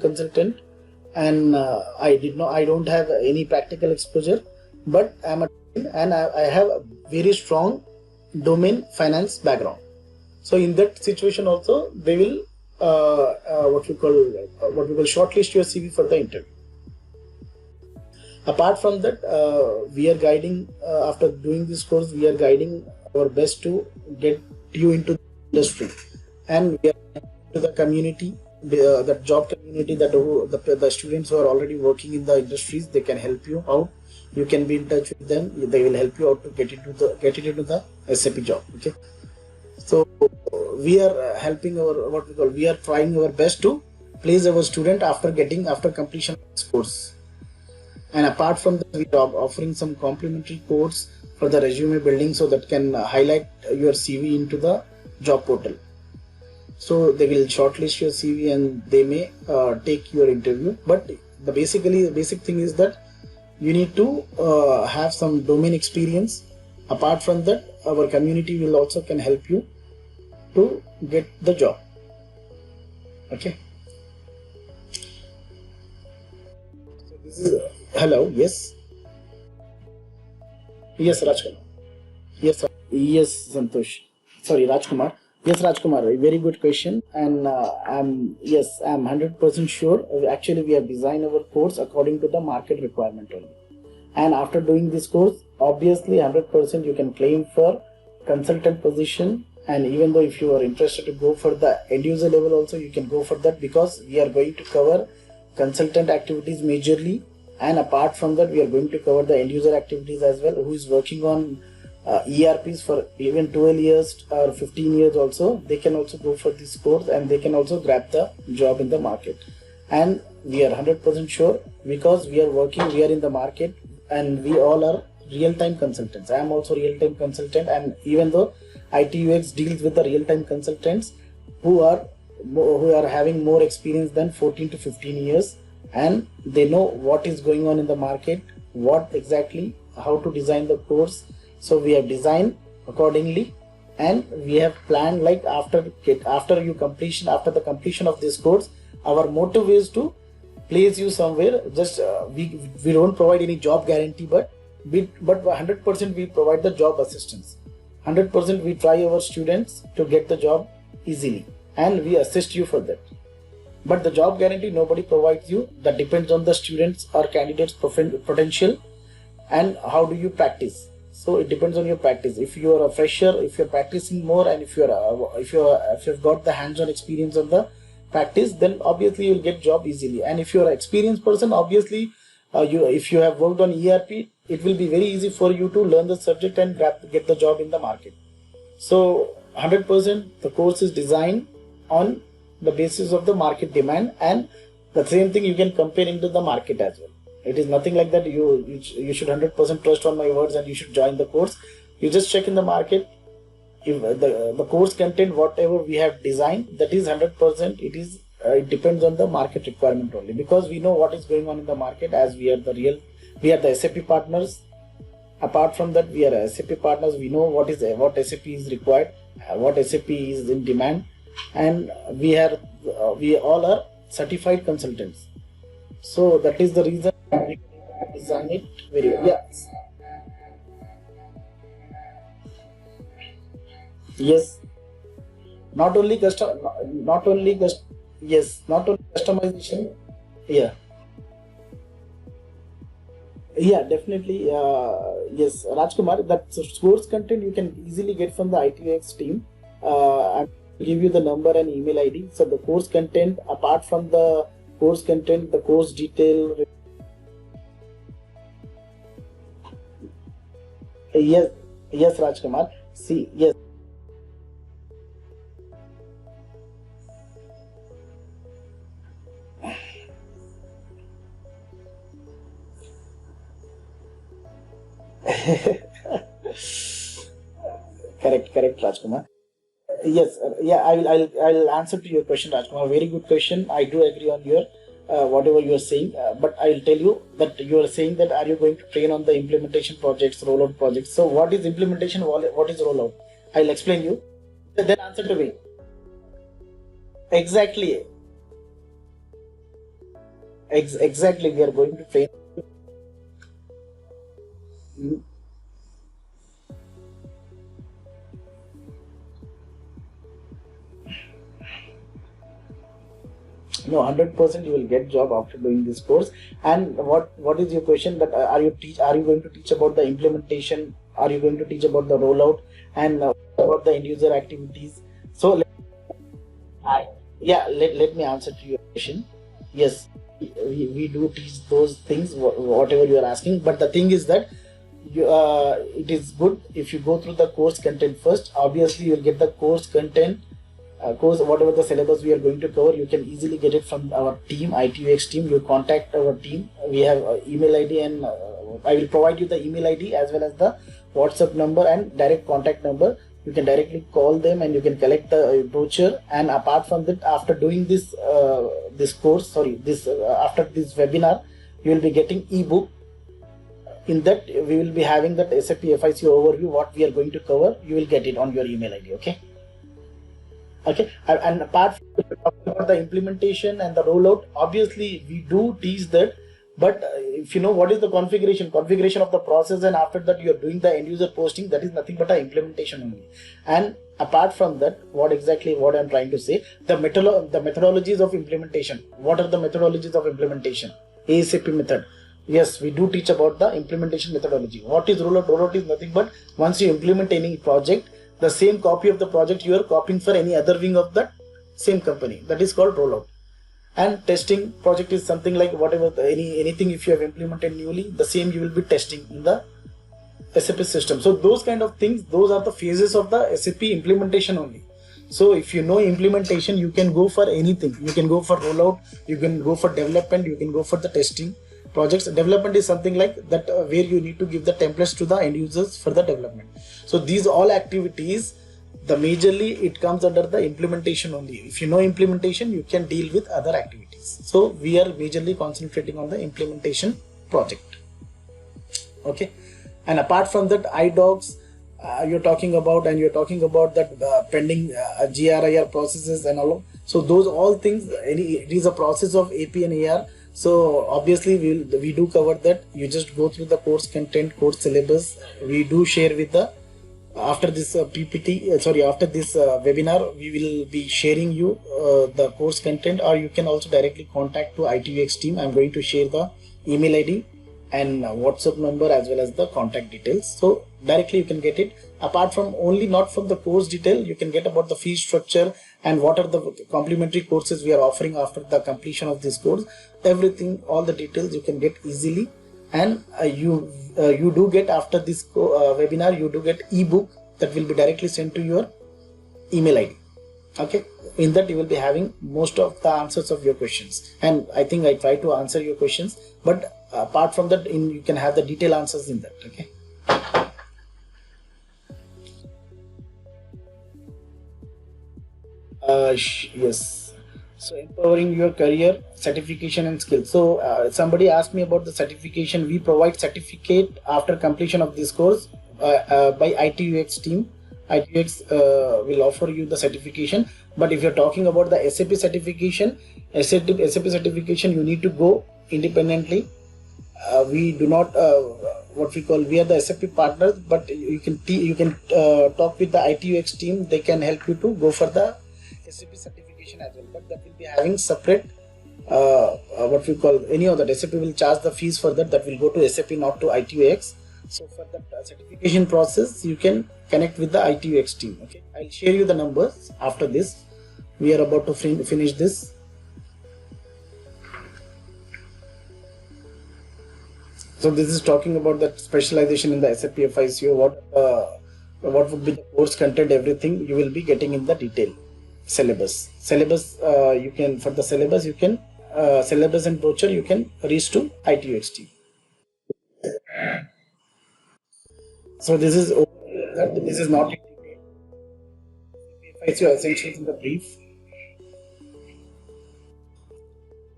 consultant, and I don't have any practical exposure, but I have a very strong domain finance background. So in that situation also they will what we call shortlist your CV for the interview. Apart from that, we are guiding, after doing this course, we are guiding our best to get you into the industry, and we are into the community, the job community, that the students who are already working in the industries, they can help you out. You can be in touch with them, they will help you out to get into the SAP job. Okay, so we are helping we are trying our best to place our student after completion of this course. And apart from that, we are offering some complimentary course for the resume building, so that can highlight your CV into the job portal. So they will shortlist your CV and they may take your interview. But the basic thing is that you need to have some domain experience. Apart from that, our community will also can help you to get the job. Okay. So this is hello. Yes. Yes, Rajkumar. Yes, sir. Yes, Santosh. Sorry, Rajkumar. Yes, Rajkumar. A very good question, and I'm 100% sure. Actually, we have designed our course according to the market requirement only. And after doing this course, obviously 100% you can claim for consultant position. And even though if you are interested to go for the end user level also, you can go for that, because we are going to cover consultant activities majorly, and apart from that we are going to cover the end user activities as well, who is working on ERPs for even 12 years or 15 years also. They can also go for this course and they can also grab the job in the market. And we are 100% sure, because we are in the market, and we all are real-time consultants. I am also real-time consultant, and even though IT/UX deals with the real-time consultants who are having more experience than 14 to 15 years, and they know what is going on in the market, what exactly, how to design the course. So we have designed accordingly, and we have planned, like after the completion of this course, our motive is to place you somewhere. Just we don't provide any job guarantee, but 100% we provide the job assistance. 100% we try our students to get the job easily, and we assist you for that. But the job guarantee nobody provides you. That depends on the students or candidates potential and how do you practice. So it depends on your practice. If you are a fresher, if you're practicing more, and if you've got the hands-on experience on the practice, then obviously you'll get job easily. And if you're an experienced person, obviously if you have worked on ERP, it will be very easy for you to learn the subject and get the job in the market. So 100% the course is designed on the basis of the market demand, and the same thing you can compare into the market as well. It is nothing like that you should 100% trust on my words and you should join the course. You just check in the market. If the course content, whatever we have designed, that is 100%, it depends on the market requirement only, because we know what is going on in the market, as we are the SAP partners. Apart from that, we are SAP partners. We know what SAP is required, what SAP is in demand, and we all are certified consultants. So that is the reason we design it very well. Yes. Yes. Not only customization. Yeah. Yeah, definitely. Yes, Rajkumar, that course content you can easily get from the ITUX team. I'll give you the number and email ID. So the course content, apart from the course content, the course detail. Yes, yes, Rajkumar. See, yes. Correct, Rajkumar. Yes, yeah, I'll answer to your question, Rajkumar. Very good question. I do agree on your whatever you are saying, but I'll tell you that you are saying that are you going to train on the implementation projects, rollout projects? So what is implementation? What is rollout? I'll explain you. Then answer to me. Exactly, exactly. We are going to train. No, 100% you will get job after doing this course. And what is your question? That are you going to teach about the implementation? Are you going to teach about the rollout and about the end user activities? So let me answer to your question. Yes, we do teach those things, whatever you are asking. But the thing is that it is good if you go through the course content first. Obviously, you will get the course content. Course, whatever the syllabus we are going to cover, you can easily get it from our team, ITUX team. You contact our team. We have email ID, and I will provide you the email ID as well as the WhatsApp number and direct contact number. You can directly call them and you can collect the brochure. And apart from that, after doing this after this webinar, you will be getting ebook. In that, we will be having that SAP FICO overview, what we are going to cover. You will get it on your email ID. Okay, and apart from the implementation and the rollout, obviously we do teach that. But if you know what is the configuration of the process, and after that you are doing the end user posting, that is nothing but an implementation only. And apart from that, what I'm trying to say, the methodologies of implementation. What are the methodologies of implementation? ASAP method. Yes, we do teach about the implementation methodology. What is rollout? Rollout is nothing but once you implement any project, the same copy of the project you are copying for any other wing of that same company. That is called rollout. And testing project is something like whatever anything if you have implemented newly, the same you will be testing in the SAP system. So those kind of things, those are the phases of the SAP implementation only. So if you know implementation, you can go for anything. You can go for rollout, you can go for development, you can go for the testing. Projects development is something like that where you need to give the templates to the end users for the development. So these all activities, the majorly it comes under the implementation only. If you know implementation, you can deal with other activities. So we are majorly concentrating on the implementation project. Okay, and apart from that, iDocs you're talking about, and you're talking about that pending GRIR processes and all. So those all things, it is a process of AP and AR. So obviously we do cover that. You just go through the course content, course syllabus. We do share with the after this after this webinar, we will be sharing you the course content, or you can also directly contact to ITUX team. I'm going to share the email ID and WhatsApp number as well as the contact details. So directly you can get it. Apart from only not from the course detail, you can get about the fee structure and what are the complementary courses we are offering after the completion of this course. Everything, all the details you can get easily, and you do get after this webinar, you do get ebook that will be directly sent to your email ID. Okay, in that you will be having most of the answers of your questions, and I think I try to answer your questions, but apart from that, you can have the detailed answers in that. Okay. Yes. So empowering your career, certification and skills. So somebody asked me about the certification. We provide certificate after completion of this course by ITUX team. ITUX will offer you the certification. But if you're talking about the SAP certification, SAP certification, you need to go independently. We do not what we call, we are the SAP partners, but you can talk with the ITUX team. They can help you to go for the SAP certification as well, but that will be having separate what we call, any of that SAP will charge the fees for that. That will go to SAP, not to ITUX. So for the certification process, you can connect with the ITUX team. Okay, I'll share you the numbers after this. We are about to finish this. So this is talking about the specialization in the SAP FICO. What would be the course content, everything you will be getting in the detail. Syllabus you can, for the syllabus you can syllabus and brochure you can reach to ITUX team. So this is not FICO essentials in the brief.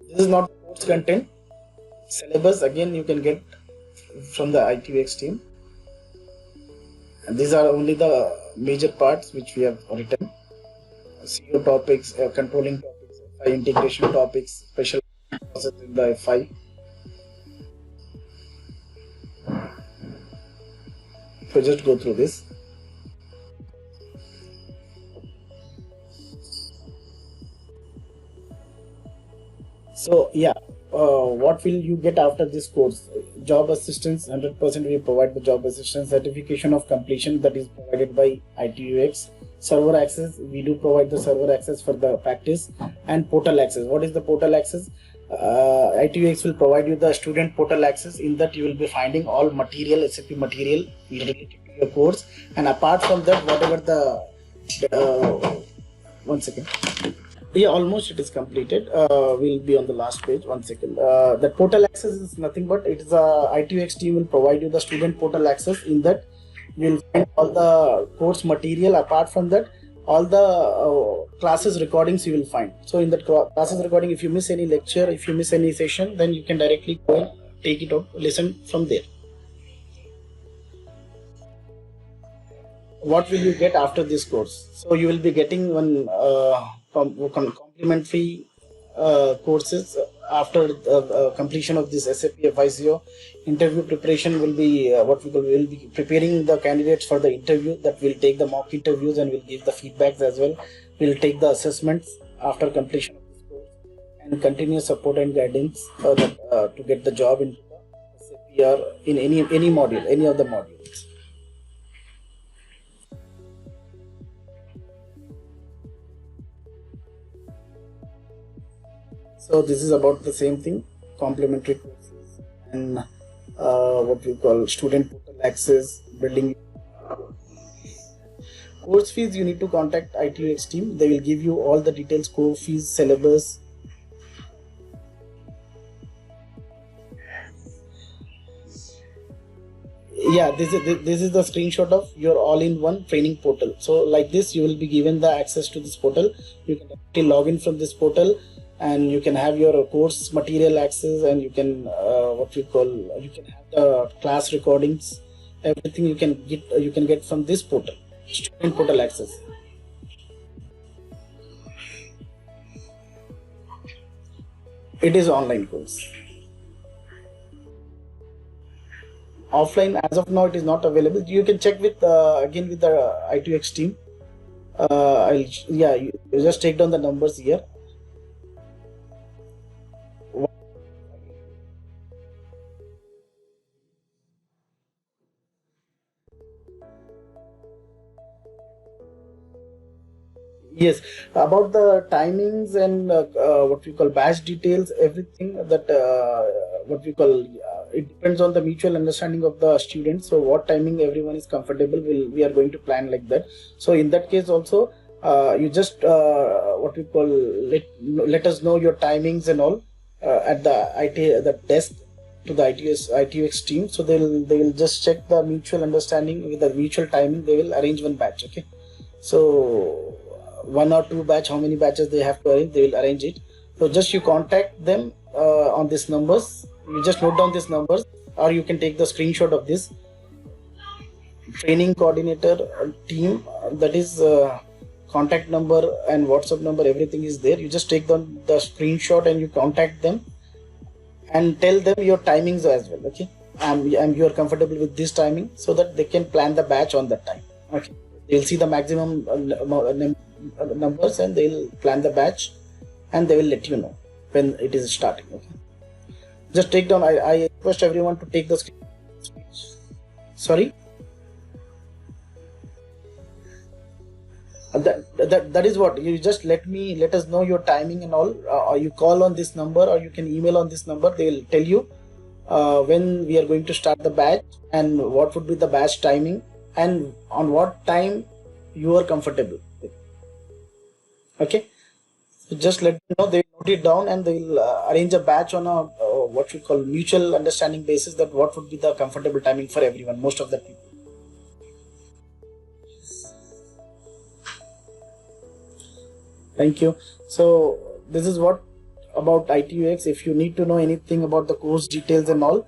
This is not course content. Syllabus again you can get from the ITUX team, and these are only the major parts which we have written. CO topics, controlling topics, FI integration topics, special process in the FI. So just go through this. So yeah, what will you get after this course? Job assistance, 100% we provide the job assistance. Certification of completion, that is provided by ITUX. Server access, we do provide the server access for the practice, and portal access. What is the portal access? ITUX will provide you the student portal access. In that you will be finding all material, SAP material related to your course, and apart from that, whatever the one second. Yeah, almost it is completed. We'll be on the last page. One second. The portal access is nothing but it is a ITUX team will provide you the student portal access. In that you will find all the course material. Apart from that, all the classes recordings you will find. So in that classes recording, if you miss any lecture, if you miss any session, then you can directly go and take it out, listen from there. What will you get after this course? So you will be getting one complimentary courses after completion of this SAP FICO. Interview preparation will be what we will be preparing the candidates for the interview. That will take the mock interviews and will give the feedbacks as well. We'll take the assessments after completion of this course, and continuous support and guidance to get the job in SAP or in any module, any of the modules. So this is about the same thing, complementary courses and what we call student portal access, building. Course fees, you need to contact ITUX team. They will give you all the details, course fees, syllabus. Yeah, this is the screenshot of your all-in-one training portal. So like this, you will be given the access to this portal. You can directly log in from this portal, and you can have your course material access, and you can you can have the class recordings, everything you can get from this portal, student portal access. It is online course. Offline as of now it is not available. You can check with again with the ITUX team. You just take down the numbers here. Yes, about the timings and what we call batch details, everything that what we call it depends on the mutual understanding of the students. So what timing everyone is comfortable, we are going to plan like that. So in that case also, you just what we call let us know your timings and all at the desk to the ITUX team. So they will just check the mutual understanding with the mutual timing. They will arrange one batch. Okay, so one or two batch, how many batches they have to arrange, they will arrange it. So just you contact them on these numbers. You just note down these numbers, or you can take the screenshot of this training coordinator team. That is contact number and WhatsApp number, everything is there. You just take the screenshot and you contact them and tell them your timings as well. Okay, and you are comfortable with this timing, so that they can plan the batch on that time. Okay, they'll see the maximum numbers and they'll plan the batch, and they will let you know when it is starting. Okay, just take down. I request everyone to take the screen. Sorry, that is what you just let us know your timing and all, or you call on this number, or you can email on this number. They will tell you when we are going to start the batch and what would be the batch timing and on what time you are comfortable with. Okay, so just let them know. They will note it down and they will arrange a batch on a what we call mutual understanding basis, that what would be the comfortable timing for everyone, most of the people. Thank you. So this is what about ITUX. If you need to know anything about the course details and all,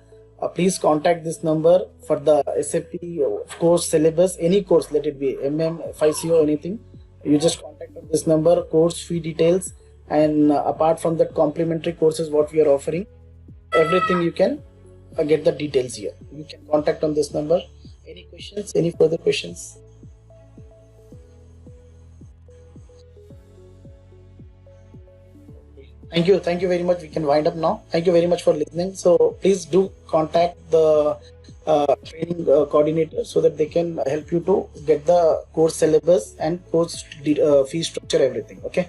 please contact this number for the SAP course syllabus, any course, let it be FICO, anything. You just contact this number, course fee details, and apart from that, complimentary courses what we are offering, everything you can get the details here. You can contact on this number. Any questions? Any further questions? Thank you very much. We can wind up now. Thank you very much for listening. So please do contact the training coordinator, so that they can help you to get the course syllabus and course fee structure, everything. Okay.